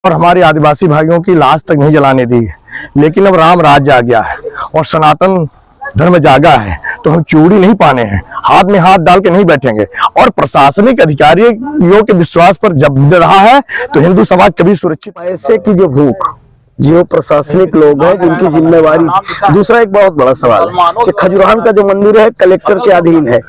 और हमारे आदिवासी भाइयों की लाश तक नहीं जलाने दी। लेकिन अब राम राज्य आ गया है और सनातन धर्म जागा है, तो हम चूड़ी नहीं पाने हैं, हाथ में हाथ डाल के नहीं बैठेंगे। और प्रशासनिक अधिकारियों के विश्वास पर जब रहा है तो हिंदू समाज कभी सुरक्षित। पैसे की जो भूख जो प्रशासनिक लोग हैं जिनकी जिम्मेवारी थी। दूसरा एक बहुत बड़ा सवाल है कि खजुरान का जो मंदिर है कलेक्टर के अधीन है,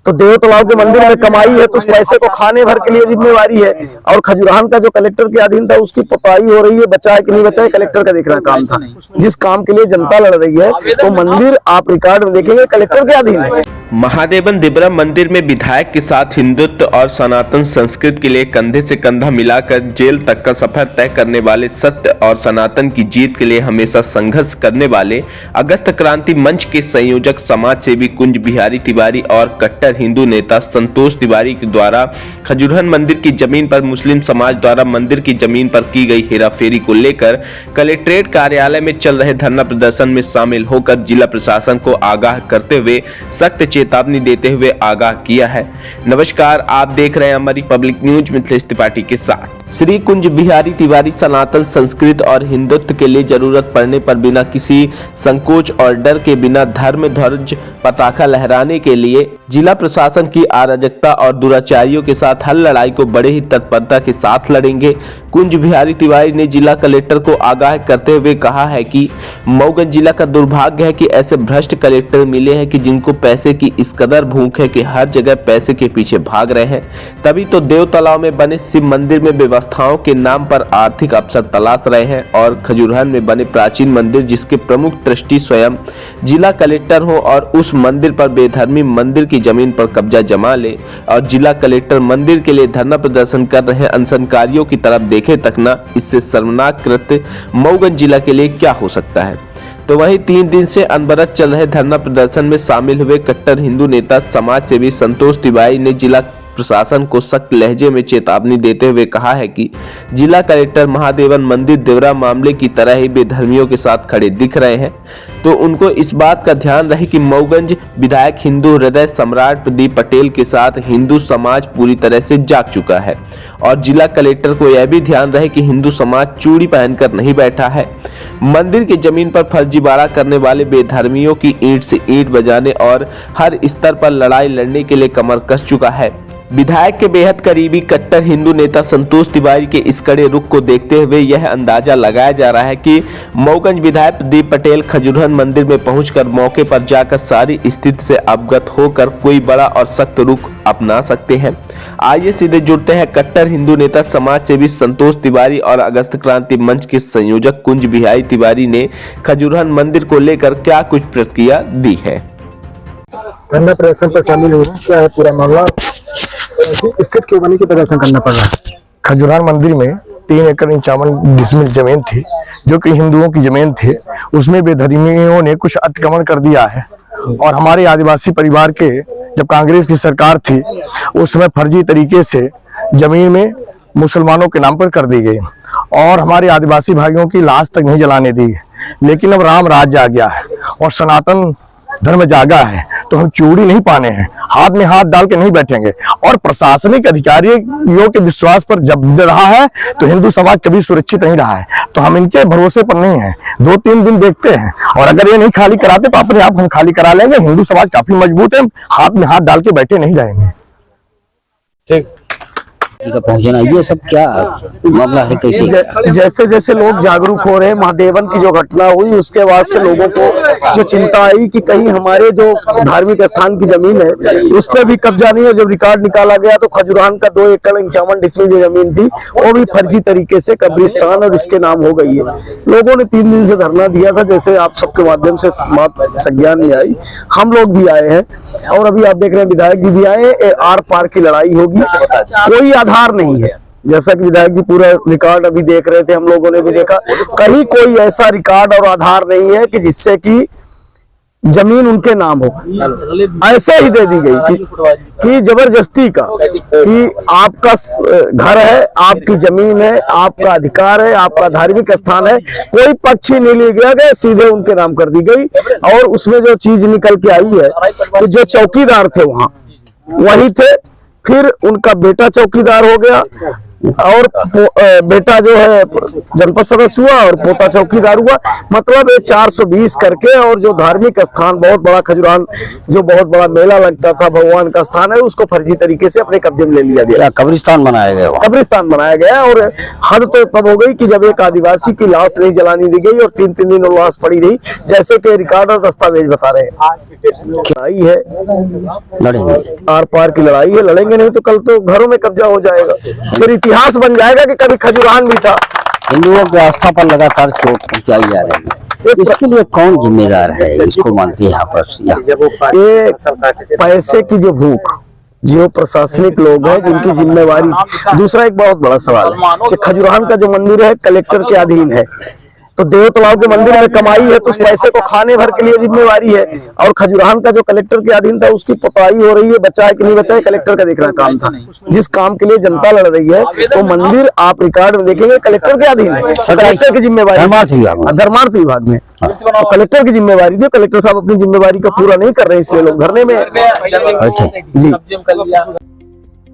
तो देव तालाब के मंदिर में कमाई है तो उस पैसे को खाने भर के लिए जिम्मेवारी है। और खजुरान का जो कलेक्टर के अधीन था उसकी पुताई हो रही है, बचाए कि नहीं बचाए कलेक्टर का देखना काम था। जिस काम के लिए जनता लड़ रही है तो मंदिर आप रिकॉर्ड में देखेंगे कलेक्टर के अधीन है। महादेवन दिब्रा मंदिर में विधायक के साथ हिंदुत्व और सनातन संस्कृति के लिए कंधे से कंधा मिलाकर जेल तक का सफर तय करने वाले, सत्य और सनातन की जीत के लिए हमेशा संघर्ष करने वाले अगस्त क्रांति मंच के संयोजक समाज सेवी कुंज बिहारी तिवारी और कट्टर हिंदू नेता संतोष तिवारी के द्वारा खजुरहन मंदिर की जमीन पर मुस्लिम समाज द्वारा मंदिर की जमीन पर की गई हेराफेरी को लेकर कलेक्ट्रेट कार्यालय में चल रहे धरना प्रदर्शन में शामिल होकर जिला प्रशासन को आगाह करते हुए सख्त चेतावनी देते हुए आगाह किया है। नमस्कार, आप देख रहे हैं हमारी पब्लिक न्यूज मिथिलेश त्रिपाठी के साथ। श्री कुंज बिहारी तिवारी सनातन संस्कृति और हिंदुत्व के लिए जरूरत पड़ने पर बिना किसी संकोच और डर के बिना धर्म ध्वज पताका लहराने के लिए जिला प्रशासन की अराजकता और दुराचारियों के साथ हर लड़ाई को बड़े ही तत्परता के साथ लड़ेंगे। कुंज बिहारी तिवारी ने जिला कलेक्टर को आगाह करते हुए कहा है कि मऊगंज जिला का दुर्भाग्य है कि ऐसे भ्रष्ट कलेक्टर मिले हैं कि जिनको पैसे की इस कदर भूख है कि हर जगह पैसे के पीछे भाग रहे हैं। तभी तो देव तालाब में बने शिव मंदिर में व्यवस्थाओं के नाम पर आर्थिक अवसर तलाश रहे हैं और खजुरहन में बने प्राचीन मंदिर जिसके प्रमुख ट्रस्टी स्वयं जिला कलेक्टर हो और उस मंदिर पर बेधर्मी मंदिर की जमीन पर कब्जा जमा ले और जिला कलेक्टर मंदिर के लिए धरना प्रदर्शन कर रहे अनशनकारियों की तरफ देखे तक न, इससे शर्मनाक कृत्य मऊगंज जिला के लिए क्या हो सकता है। तो वहीं 3 दिन से अनवरत चल रहे धरना प्रदर्शन में शामिल हुए कट्टर हिंदू नेता समाज सेवी संतोष तिवारी ने जिला प्रशासन को सख्त लहजे में चेतावनी देते हुए कहा है कि जिला कलेक्टर महादेवन मंदिर दिब्रा मामले की तरह ही बेधर्मियों के साथ खड़े दिख रहे हैं, तो उनको इस बात का ध्यान रहे कि मऊगंज विधायक हिंदू हृदय सम्राट प्रदीप पटेल के साथ हिंदू समाज पूरी तरह से जाग चुका है और जिला कलेक्टर को यह भी ध्यान रहे कि हिंदू समाज चूड़ी पहनकर नहीं बैठा है। मंदिर की जमीन पर फर्जीवाड़ा करने वाले बेधर्मियों की ईंट से ईंट बजाने और हर स्तर पर लड़ाई लड़ने के लिए कमर कस चुका है। विधायक के बेहद करीबी कट्टर हिंदू नेता संतोष तिवारी के इस कड़े रुख को देखते हुए यह अंदाजा लगाया जा रहा है कि मऊगंज विधायक प्रदीप पटेल खजुरहन मंदिर में पहुंचकर मौके पर जाकर सारी स्थिति से अवगत होकर कोई बड़ा और सख्त रुख अपना सकते हैं। आइए सीधे जुड़ते हैं कट्टर हिंदू नेता समाज सेवी संतोष तिवारी और अगस्त क्रांति मंच के संयोजक कुंज बिहारी तिवारी ने खजुरहन मंदिर को लेकर क्या कुछ प्रतिक्रिया दी है। धरना प्रदर्शन पर शामिल हुए, क्या है पूरा मामला, स्थिति क्यों बनी कि प्रदर्शन करना पड़ रहा है। खजुरान मंदिर में 3 एकड़ 51 डिसमिल जमीन थी जो कि हिंदुओं की जमीन थी, उसमें बेधर्मियों ने कुछ अतिक्रमण कर दिया है और हमारे आदिवासी परिवार के जब कांग्रेस की सरकार थी उस समय फर्जी तरीके से जमीन में मुसलमानों के नाम पर कर दी गई और हमारे आदिवासी भाइयों की लाश तक नहीं जलाने दी। लेकिन अब राम राज्य आ गया है और सनातन धर्म जागा है, तो हम चूड़ी नहीं पाने हैं, हाथ में हाथ डाल के नहीं बैठेंगे। और प्रशासनिक अधिकारियों के विश्वास पर जब रहा है तो हिंदू समाज कभी सुरक्षित नहीं रहा है, तो हम इनके भरोसे पर नहीं है। 2-3 दिन देखते हैं और अगर ये नहीं खाली कराते तो अपने आप हम खाली करा लेंगे। हिंदू समाज काफी मजबूत है, हाथ में हाथ डाल के बैठे नहीं रहेंगे। ठीक का पहुंचना, ये सब क्या मामला है, कैसे जैसे जैसे लोग जागरूक हो रहे हैं, महादेवन की जो घटना हुई उसके बाद से लोगों को जो चिंता आई कि कहीं हमारे जो धार्मिक स्थान की जमीन है उस पर भी कब्जा नहीं है। जब रिकॉर्ड निकाला गया तो खजुरान का 2 एकड़ 51 डिसमिल जो जमीन थी वो भी फर्जी तरीके से कब्रिस्तान और इसके नाम हो गई है। लोगों ने 3 दिन से धरना दिया था, जैसे आप सबके माध्यम से बात संज्ञान में आई, हम लोग भी आए हैं और अभी आप देख रहे हैं विधायक जी भी आए। आर पार की लड़ाई होगी, कोई आधार नहीं है। जैसा कि विधायक जी पूरा रिकॉर्ड अभी देख रहे थे, हम लोगों ने भी देखा, कहीं कोई ऐसा रिकॉर्ड और आधार नहीं है कि जिससे कि जमीन उनके नाम हो। ऐसे ही दे दी गई कि जबरदस्ती का कि आपका घर है, आपकी जमीन है, आपका अधिकार है, आपका धार्मिक स्थान है, कोई पक्ष ही नहीं लिया गया, सीधे उनके नाम कर दी गई। और उसमें जो चीज निकल के आई है कि जो चौकीदार थे वहां वही थे, फिर उनका बेटा चौकीदार हो गया, और बेटा जो है जनपद सदस्य हुआ और पोता चौकीदार हुआ। मतलब ये 420 करके, और जो धार्मिक स्थान बहुत बड़ा खजुरान, जो बहुत बड़ा मेला लगता था, भगवान का स्थान है, उसको फर्जी तरीके से अपने कब्जे में ले लिया गया। कब्रिस्तान बनाया गया, कब्रिस्तान बनाया गया। और हद तो तब हो गई कि जब एक आदिवासी की लाश नहीं जलानी दी गई और 3-3 दिन वो लाश पड़ी रही, जैसे कि रिकॉर्ड और दस्तावेज बता रहे हैं। लड़ाई है, लड़ेंगे, आर पार की लड़ाई है, लड़ेंगे नहीं तो कल तो घरों में कब्जा हो जाएगा, फिर इतिहास बन जाएगा कि कभी खजुरान भी था। हिंदुओं की आस्था पर लगातार चोट पहुंचाई जा रही है, इसके लिए कौन जिम्मेदार है, इसको मानती है यहाँ पर? ये पैसे की जो भूख, जो प्रशासनिक लोग हैं जिनकी जिम्मेवारी। दूसरा एक बहुत बड़ा सवाल है कि खजुरान का जो मंदिर है कलेक्टर के अधीन है, तो देव तालाब के मंदिर में कमाई है तो उस पैसे को खाने भर के लिए जिम्मेवारी है। और खजुरान का जो कलेक्टर के अधीन था उसकी पुताई हो रही है, बचा है कि नहीं बचा है, कलेक्टर का देखना काम था। जिस काम के लिए जनता लड़ रही है वो मंदिर आप रिकॉर्ड में देखेंगे कलेक्टर के अधीन है, कलेक्टर की जिम्मेवारी, धर्मार्थ विभाग में। तो कलेक्टर की जिम्मेवारी थी, कलेक्टर साहब अपनी जिम्मेवारी को पूरा नहीं कर रहे, इसलिए लोग धरने में जी।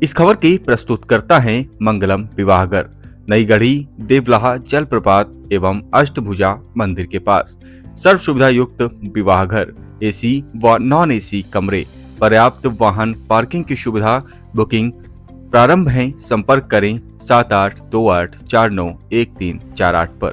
इस खबर की प्रस्तुतकर्ता हैं मंगलम विवाहगर, नई गढ़ी देवलाहा जलप्रपात एवं अष्टभुजा मंदिर के पास। सर्व सुविधा युक्त विवाह घर, एसी व नॉन एसी कमरे, पर्याप्त वाहन पार्किंग की सुविधा। बुकिंग प्रारंभ है, संपर्क करें 7828491348 पर।